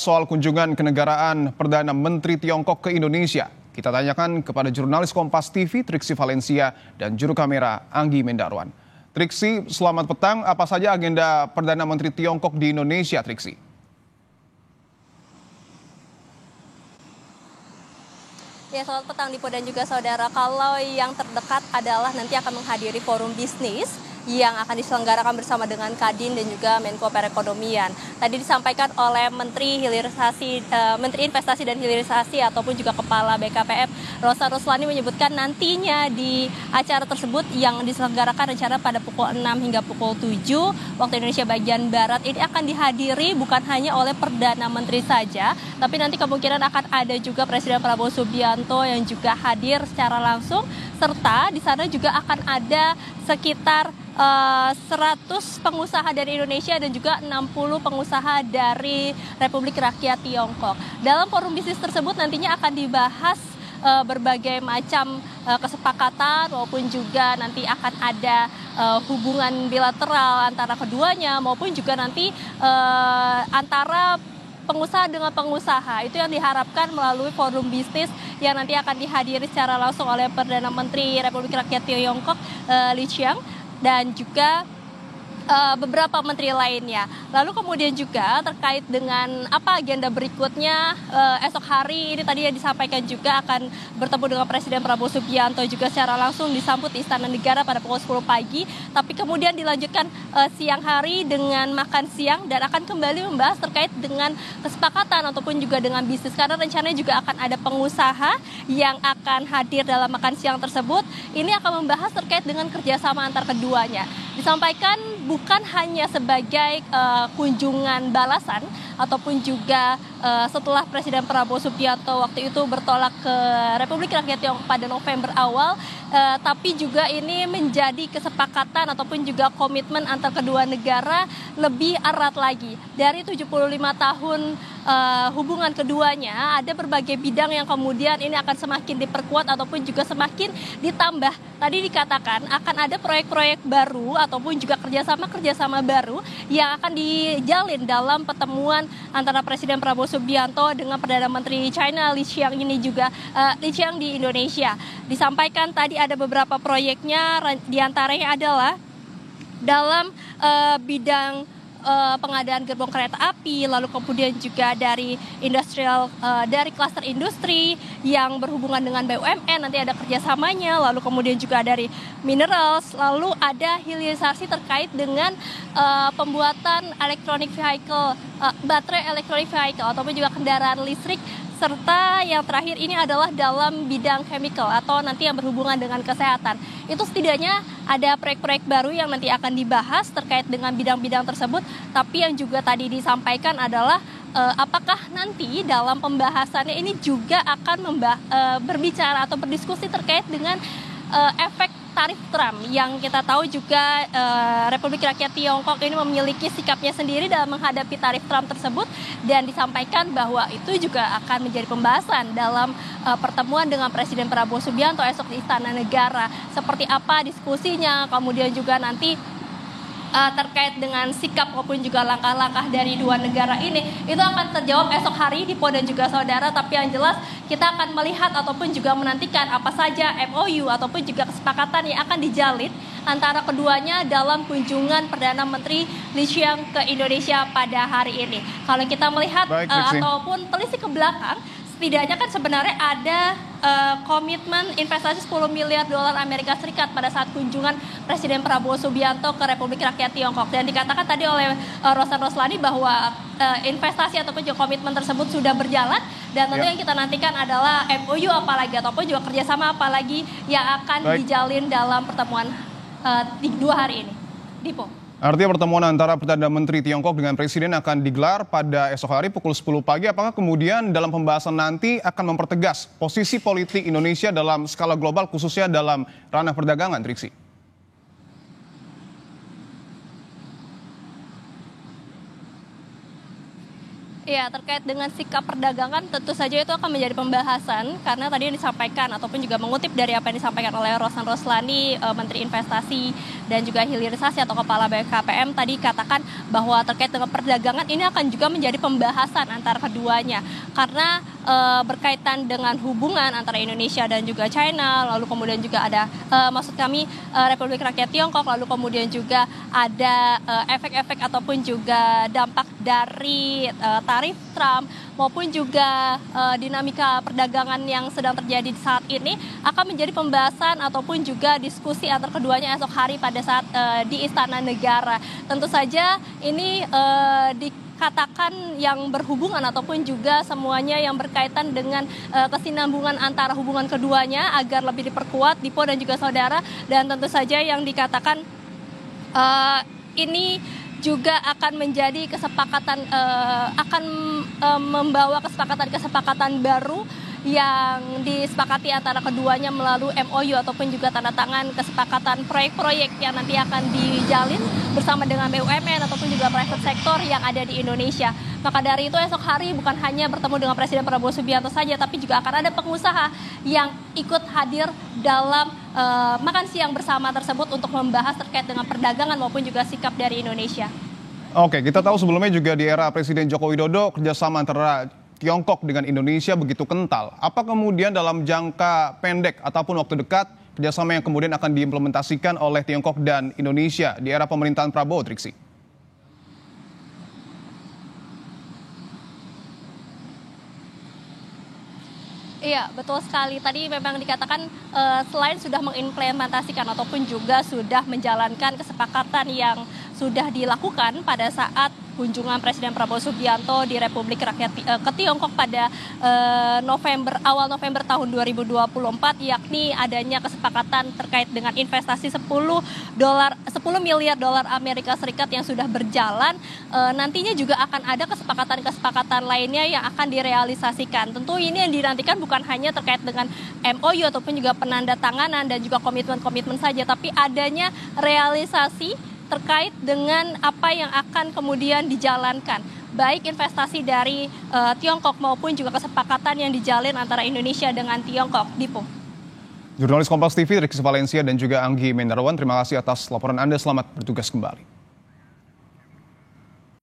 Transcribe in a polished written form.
soal kunjungan kenegaraan Perdana Menteri Tiongkok ke Indonesia. Kita tanyakan kepada jurnalis Kompas TV Triksi Valencia dan juru kamera Anggi Mendarwan. Triksi, selamat petang. Apa saja agenda Perdana Menteri Tiongkok di Indonesia, Triksi? Ya, selamat petang Dipo dan juga saudara. Kalau yang terdekat adalah nanti akan menghadiri forum bisnis yang akan diselenggarakan bersama dengan Kadin dan juga Menko Perekonomian. Tadi disampaikan oleh Menteri Investasi dan Hilirisasi ataupun juga Kepala BKPM Rosan Roslani menyebutkan nantinya di acara tersebut yang diselenggarakan rencana pada pukul 6 hingga pukul 7 waktu Indonesia bagian Barat ini akan dihadiri bukan hanya oleh Perdana Menteri saja, tapi nanti kemungkinan akan ada juga Presiden Prabowo Subianto yang juga hadir secara langsung, serta di sana juga akan ada sekitar 100 pengusaha dari Indonesia dan juga 60 pengusaha dari Republik Rakyat Tiongkok. Dalam forum bisnis tersebut nantinya akan dibahas berbagai macam kesepakatan maupun juga nanti akan ada hubungan bilateral antara keduanya maupun juga nanti antara pengusaha dengan pengusaha. Itu yang diharapkan melalui forum bisnis yang nanti akan dihadiri secara langsung oleh Perdana Menteri Republik Rakyat Tiongkok Li Qiang dan juga beberapa menteri lainnya. Lalu kemudian juga terkait dengan apa agenda berikutnya esok hari ini tadi yang disampaikan juga akan bertemu dengan Presiden Prabowo Subianto juga secara langsung disambut di Istana Negara pada pukul 10 pagi. Tapi kemudian dilanjutkan siang hari dengan makan siang dan akan kembali membahas terkait dengan kesepakatan ataupun juga dengan bisnis. Karena rencananya juga akan ada pengusaha yang akan hadir dalam makan siang tersebut. Ini akan membahas terkait dengan kerjasama antar keduanya. Disampaikan bukan hanya sebagai kunjungan balasan ataupun juga setelah Presiden Prabowo Subianto waktu itu bertolak ke Republik Rakyat Tiongkok pada November awal, tapi juga ini menjadi kesepakatan ataupun juga komitmen antar kedua negara lebih erat lagi. Dari 75 tahun hubungan keduanya, ada berbagai bidang yang kemudian ini akan semakin diperkuat ataupun juga semakin ditambah. Tadi dikatakan akan ada proyek-proyek baru ataupun juga kerjasama baru yang akan dijalin dalam pertemuan antara Presiden Prabowo Subianto dengan Perdana Menteri China Li Qiang ini juga Li Qiang di Indonesia. Disampaikan tadi ada beberapa proyeknya, diantaranya adalah dalam bidang pengadaan gerbong kereta api, lalu kemudian juga dari dari klaster industri yang berhubungan dengan BUMN, nanti ada kerjasamanya, lalu kemudian juga dari minerals, lalu ada hilirisasi terkait dengan pembuatan electronic vehicle, baterai electronic vehicle ataupun juga kendaraan listrik, serta yang terakhir ini adalah dalam bidang chemical atau nanti yang berhubungan dengan kesehatan. Itu setidaknya ada proyek-proyek baru yang nanti akan dibahas terkait dengan bidang-bidang tersebut. Tapi yang juga tadi disampaikan adalah apakah nanti dalam pembahasannya ini juga akan berbicara atau berdiskusi terkait dengan efek tarif Trump yang kita tahu juga Republik Rakyat Tiongkok ini memiliki sikapnya sendiri dalam menghadapi tarif Trump tersebut, dan disampaikan bahwa itu juga akan menjadi pembahasan dalam pertemuan dengan Presiden Prabowo Subianto esok di Istana Negara. Seperti apa diskusinya, kemudian juga nanti terkait dengan sikap maupun juga langkah-langkah dari dua negara ini itu akan terjawab esok hari Dipo dan juga saudara. Tapi yang jelas kita akan melihat ataupun juga menantikan apa saja MOU ataupun juga kesepakatan yang akan dijalin antara keduanya dalam kunjungan Perdana Menteri Li Qiang ke Indonesia pada hari ini. Kalau kita melihat ataupun telisik ke belakang, setidaknya kan sebenarnya ada komitmen investasi 10 miliar dolar Amerika Serikat pada saat kunjungan Presiden Prabowo Subianto ke Republik Rakyat Tiongkok. Dan dikatakan tadi oleh Rosan Roslani bahwa investasi ataupun juga komitmen tersebut sudah berjalan. Dan tentu yang kita nantikan adalah MOU apalagi ataupun juga kerjasama apalagi yang akan dijalin dalam pertemuan di 2 hari ini. Dipo. Artinya pertemuan antara Perdana Menteri Tiongkok dengan Presiden akan digelar pada esok hari pukul 10 pagi. Apakah kemudian dalam pembahasan nanti akan mempertegas posisi politik Indonesia dalam skala global khususnya dalam ranah perdagangan, Triksi? Ya, terkait dengan sikap perdagangan tentu saja itu akan menjadi pembahasan karena tadi yang disampaikan ataupun juga mengutip dari apa yang disampaikan oleh Rosan Roslani, Menteri Investasi dan juga Hilirisasi atau Kepala BKPM tadi katakan bahwa terkait dengan perdagangan ini akan juga menjadi pembahasan antara keduanya karena berkaitan dengan hubungan antara Indonesia dan juga China, lalu kemudian juga ada Republik Rakyat Tiongkok, lalu kemudian juga ada efek-efek ataupun juga dampak dari tarif Trump maupun juga dinamika perdagangan yang sedang terjadi saat ini akan menjadi pembahasan ataupun juga diskusi antar keduanya esok hari pada saat di Istana Negara. Tentu saja ini dikatakan yang berhubungan ataupun juga semuanya yang berkaitan dengan kesinambungan antara hubungan keduanya agar lebih diperkuat Dipo dan juga saudara, dan tentu saja yang dikatakan ini juga akan menjadi kesepakatan membawa kesepakatan baru yang disepakati antara keduanya melalui MOU ataupun juga tanda tangan kesepakatan proyek-proyek yang nanti akan dijalin bersama dengan BUMN ataupun juga private sector yang ada di Indonesia. Maka dari itu esok hari bukan hanya bertemu dengan Presiden Prabowo Subianto saja, tapi juga akan ada pengusaha yang ikut hadir dalam makan siang bersama tersebut untuk membahas terkait dengan perdagangan maupun juga sikap dari Indonesia. Oke, kita tahu sebelumnya juga di era Presiden Joko Widodo kerjasama antara Tiongkok dengan Indonesia begitu kental. Apa kemudian dalam jangka pendek ataupun waktu dekat kerjasama yang kemudian akan diimplementasikan oleh Tiongkok dan Indonesia di era pemerintahan Prabowo, Triksi? Iya, betul sekali. Tadi memang dikatakan selain sudah mengimplementasikan ataupun juga sudah menjalankan kesepakatan yang sudah dilakukan pada saat kunjungan Presiden Prabowo Subianto di Republik Rakyat ke Tiongkok pada awal November tahun 2024, yakni adanya kesepakatan terkait dengan investasi 10 miliar dolar Amerika Serikat yang sudah berjalan. Nantinya juga akan ada kesepakatan lainnya yang akan direalisasikan. Tentu ini yang dinantikan bukan hanya terkait dengan MOU ataupun juga penandatanganan dan juga komitmen-komitmen saja, tapi adanya realisasi terkait dengan apa yang akan kemudian dijalankan, baik investasi dari Tiongkok maupun juga kesepakatan yang dijalin antara Indonesia dengan Tiongkok. Dipo. Jurnalis Kompas TV Triksi Valencia dan juga Anggi Mendarwan, terima kasih atas laporan Anda. Selamat bertugas kembali.